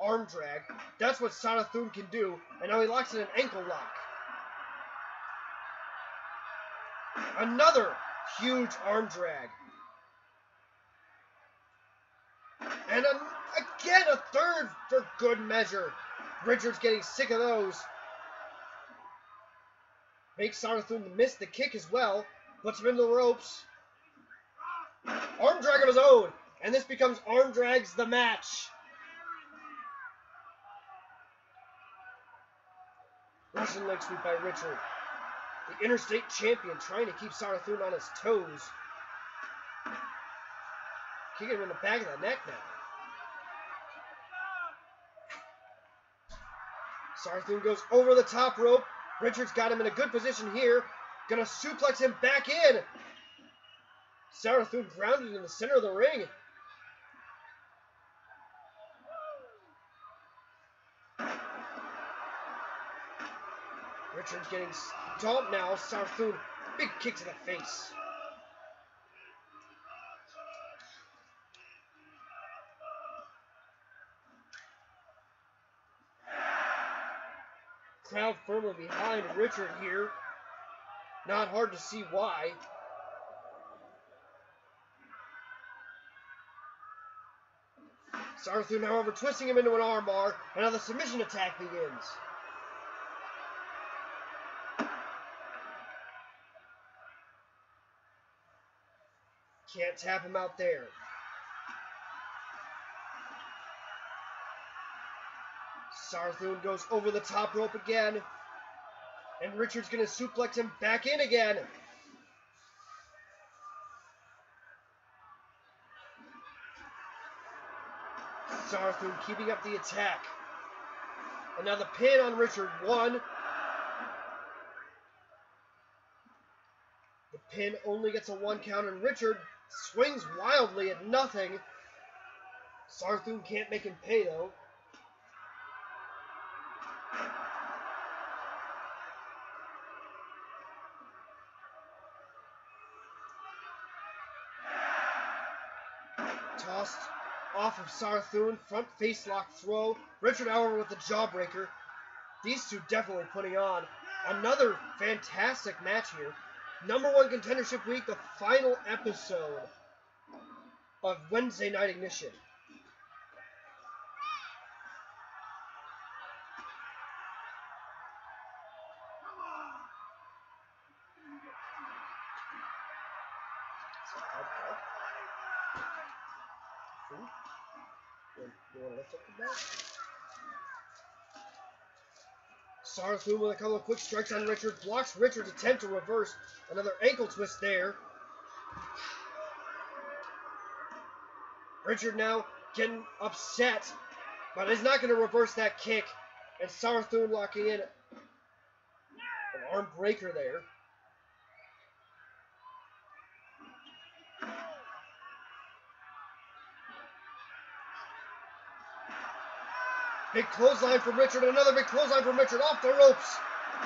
arm drag. That's what Sarathun can do, and now he locks in an ankle lock. Another huge arm drag. And again a third for good measure. Richards getting sick of those. Makes Sarathun miss the kick as well. Puts him into the ropes. Arm drag of his own. And this becomes arm drags the match. Russian leg sweep by Richard. The interstate champion trying to keep Sarathun on his toes. Kicking him in the back of the neck now. Sarathun goes over the top rope. Richards got him in a good position here. Gonna suplex him back in. Sarathun grounded in the center of the ring. Richards getting stomped now. Sarathun, big kick to the face. Crowd firmly behind Richard here. Not hard to see why. Sarathun, however, twisting him into an armbar, and now the submission attack begins. Can't tap him out there. Sarathun goes over the top rope again. And Richard's going to suplex him back in again. Sarathun keeping up the attack. And now the pin on Richard. 1. The pin only gets a 1 count, and Richard swings wildly at nothing. Sarathun can't make him pay, though. Tossed off of Sarathun, front face lock throw. Richard, however, with the jawbreaker. These two definitely putting on another fantastic match here. Number 1 Contendership Week, the final episode of Wednesday Night Ignition. Sarathun with a couple of quick strikes on Richard. Blocks Richard's attempt to reverse. Another ankle twist there. Richard now getting upset, but is not going to reverse that kick. And Sarathun locking in an arm breaker there. Big clothesline from Richard. Another big clothesline from Richard off the ropes.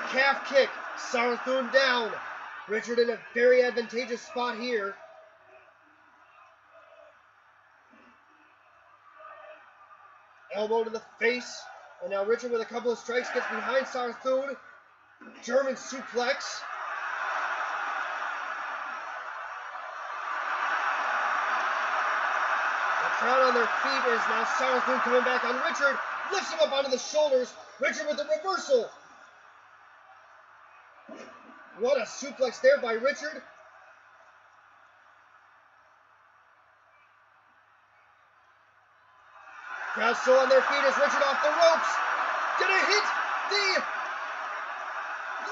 Calf kick. Sarathun down. Richard in a very advantageous spot here. Elbow to the face. And now Richard with a couple of strikes gets behind Sarathun. German suplex. The crowd on their feet is now Sarathun coming back on Richard. Lifts him up onto the shoulders. Richard with the reversal. What a suplex there by Richard. Crowd still on their feet as Richard off the ropes. Gonna hit the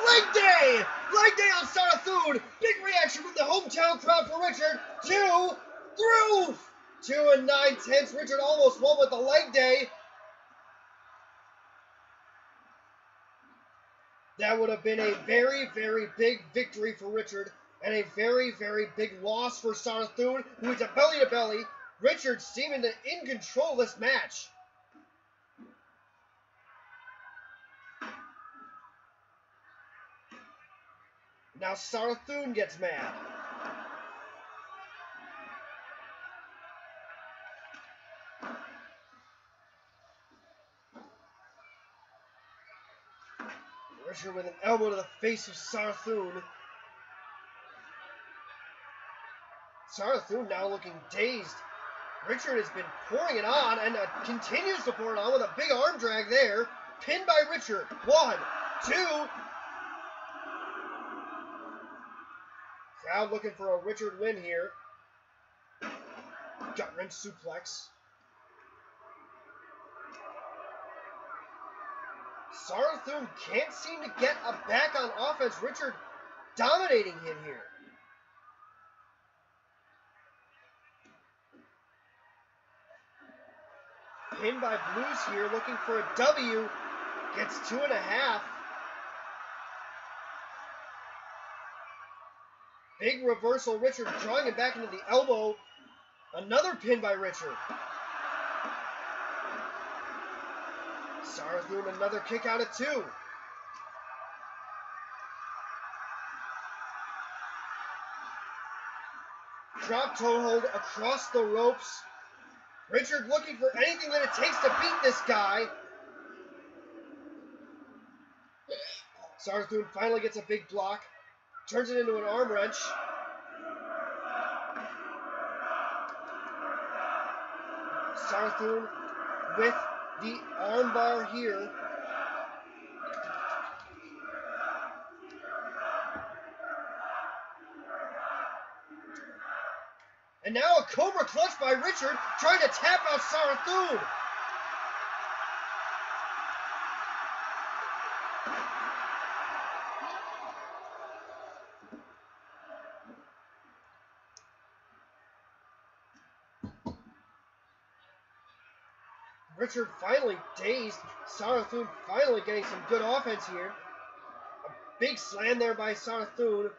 leg day. Leg day on Sarathun. Big reaction from the hometown crowd for Richard. 2 through 2 9/10. Richard almost won with the leg day. That would have been a very, very big victory for Richard and a very, very big loss for Sarathun, who is a belly-to-belly. Richard seeming to in control of this match. Now Sarathun gets mad. Richard with an elbow to the face of Sarathun. Sarathun now looking dazed. Richard has been pouring it on and continues to pour it on with a big arm drag there. Pinned by Richard. 1, 2. Crowd looking for a Richard win here. Gut wrench suplex. Sarathun can't seem to get back on offense. Richard dominating him here. Pinned by Blues here, looking for a W. Gets 2.5. Big reversal. Richard drawing him back into the elbow. Another pin by Richard. Sarathun another kick out at 2. Drop toe hold across the ropes. Richard looking for anything that it takes to beat this guy. Sarathun finally gets a big block. Turns it into an arm wrench. Sarathun with the armbar here. And now a Cobra clutch by Richard, trying to tap out Sarathun. Richard finally dazed. Sarathun finally getting some good offense here. A big slam there by Sarathun.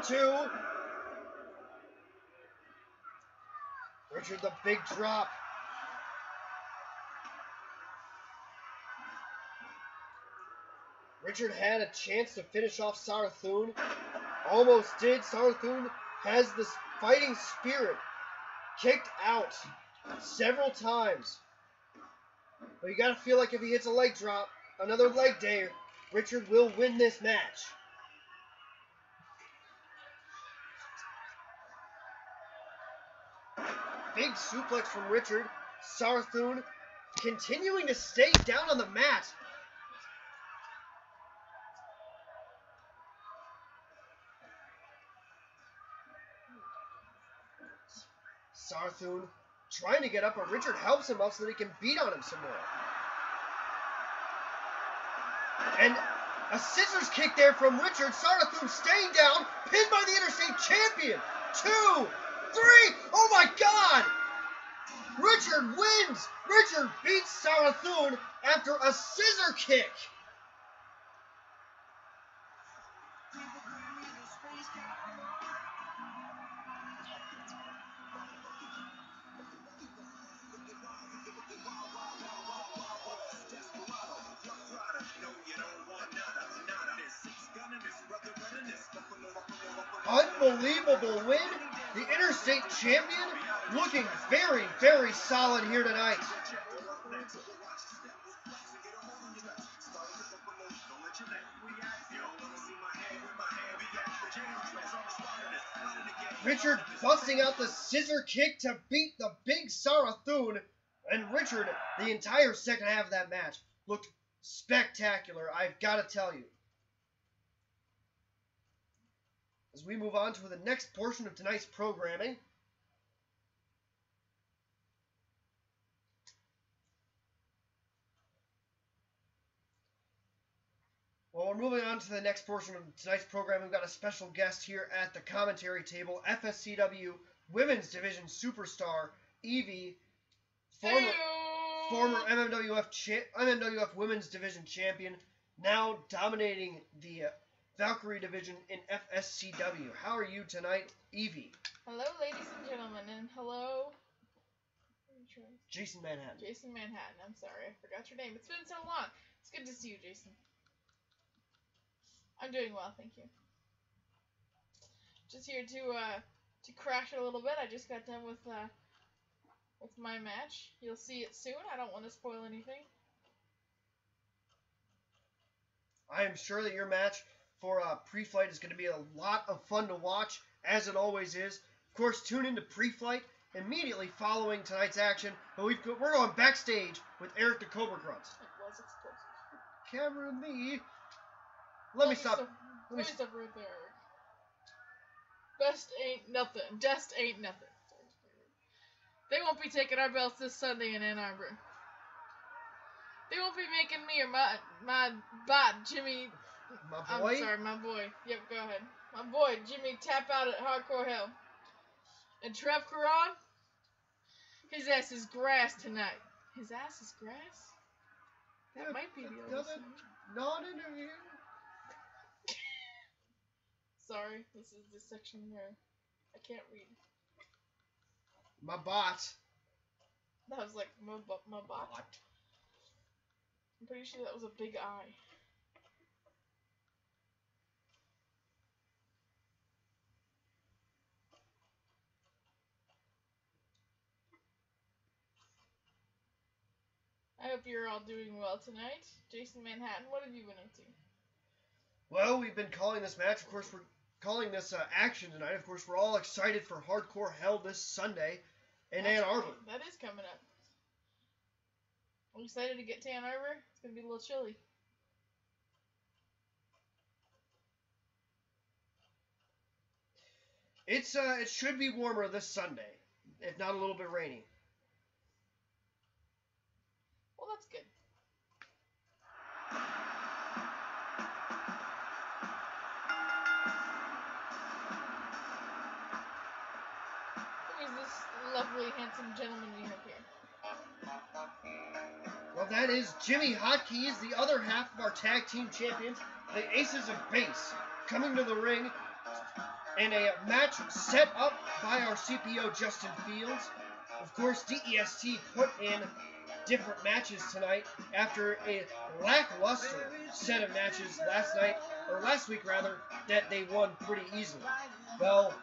2. Richard the big drop. Richard had a chance to finish off Sarathun. Almost did. Sarathun has this fighting spirit. Kicked out several times. But you gotta feel like if he hits a leg drop, another leg day, Richard will win this match. Big suplex from Richard. Sarathun continuing to stay down on the mat. Sarathun trying to get up, but Richard helps him up so that he can beat on him some more. And a scissors kick there from Richard. Sarathun staying down, pinned by the Interstate Champion. 2, 3, oh my God! Richard wins! Richard beats Sarathun after a scissor kick. Unbelievable win. The Interstate Champion looking very, very solid here tonight. Richard busting out the scissor kick to beat the big Sarathun. And Richard, the entire second half of that match, looked spectacular, I've got to tell you. As we move on to the next portion of tonight's programming. Well, we're moving on to the next portion of tonight's program. We've got a special guest here at the commentary table, FSCW Women's Division Superstar, Evie, former MMWF Women's Division Champion, now dominating the Valkyrie Division in FSCW. How are you tonight, Evie? Hello, ladies and gentlemen, and hello... Jason Manhattan. Jason Manhattan, I'm sorry, I forgot your name. It's been so long. It's good to see you, Jason. I'm doing well, thank you. Just here to crash it a little bit. I just got done with my match. You'll see it soon. I don't want to spoil anything. I am sure that your match for pre-flight is going to be a lot of fun to watch, as it always is. Of course, tune into pre-flight immediately following tonight's action. But we're going backstage with Eric the Cobra Grunts. It was explosive. Camera and me. Let me stop. Let me stop right there, Eric. Best ain't nothing. Just ain't nothing. They won't be taking our belts this Sunday in Ann Arbor. They won't be making me or my bot, Jimmy. My boy? I'm sorry, my boy. Yep, go ahead. My boy, Jimmy, tap out at Hardcore Hell. And Trev Caron, his ass is grass tonight. His ass is grass? That might be the oldest. Non-interview. Sorry, this is the section where I can't read. My bot. That was like my bot. I'm pretty sure that was a big I. I hope you're all doing well tonight. Jason Manhattan, what have you been into? Well, we've been calling this match. Of course, we're calling this action tonight. Of course, we're all excited for Hardcore Hell this Sunday in Ann Arbor. That is coming up. I'm excited to get to Ann Arbor. It's going to be a little chilly. It should be warmer this Sunday, if not a little bit rainy. Well, that's good. Who is this lovely, handsome gentleman we have here? Well, that is Jimmy Hotkeys, the other half of our tag team champions, the Aces of Base, coming to the ring in a match set up by our CPO, Justin Fields. Of course, DEST put in different matches tonight after a lackluster set of matches last week that they won pretty easily. Well,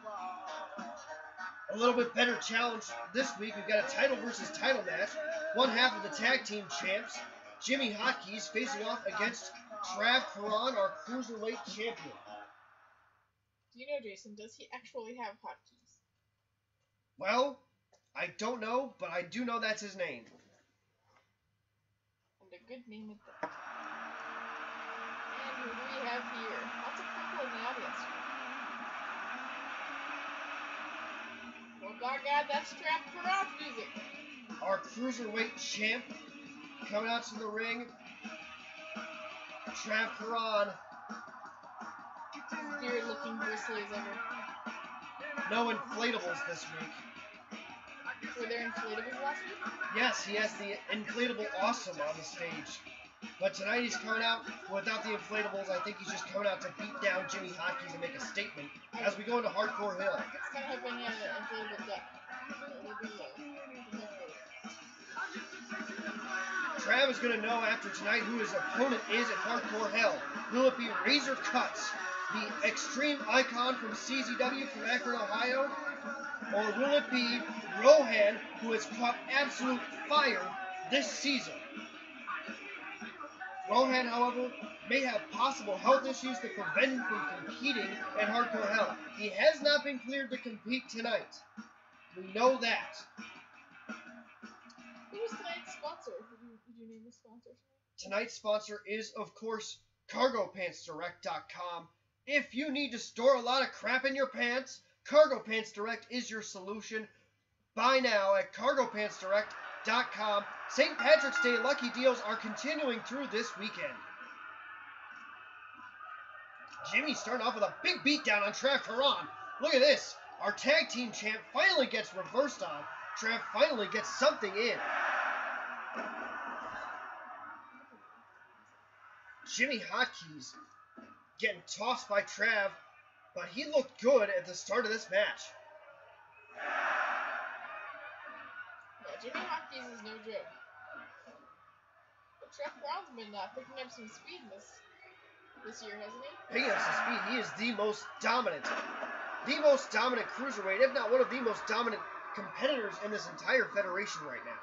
a little bit better challenge this week. We've got a title versus title match. One half of the tag team champs, Jimmy Hotkeys, facing off against Trav Caron, our cruiserweight champion. Do you know, Jason, does he actually have hotkeys? Well, I don't know, but I do know that's his name. And a good name at that. And who do we have here? Lots of people in the audience. Well, by God, that's Trav Caron's music. Our cruiserweight champ coming out to the ring. Trav Caron. Beard looking bristly as ever. No inflatables this week. Were there inflatables last week? Yes, he has the inflatable awesome on the stage. But tonight he's coming out without the inflatables. I think he's just coming out to beat down Jimmy Hotkeys and make a statement as we go into Hardcore Hill. I was kind of hoping he had an inflatable duck. Trav is going to know after tonight who his opponent is at Hardcore Hell. Will it be Razor Cuts, the extreme icon from CZW from Akron, Ohio? Or will it be Rohan, who has caught absolute fire this season? Rohan, however, may have possible health issues that prevent him from competing at Hardcore Hell. He has not been cleared to compete tonight. We know that. Who was tonight's sponsor? Did you name the sponsor tonight? Tonight's sponsor is, of course, CargoPantsDirect.com. If you need to store a lot of crap in your pants, Cargo Pants Direct is your solution. Buy now at CargoPantsDirect.com. St. Patrick's Day lucky deals are continuing through this weekend. Jimmy starting off with a big beatdown on Trav Caron. Look at this. Our tag team champ finally gets reversed on. Trav finally gets something in. Jimmy Hotkeys getting tossed by Trav, but he looked good at the start of this match. Yeah, Jimmy Hotkeys is no joke. But Trav Caron's been picking up some speed this year, hasn't he? Picking up some speed. He is the most dominant cruiserweight, if not one of the most dominant competitors in this entire federation right now.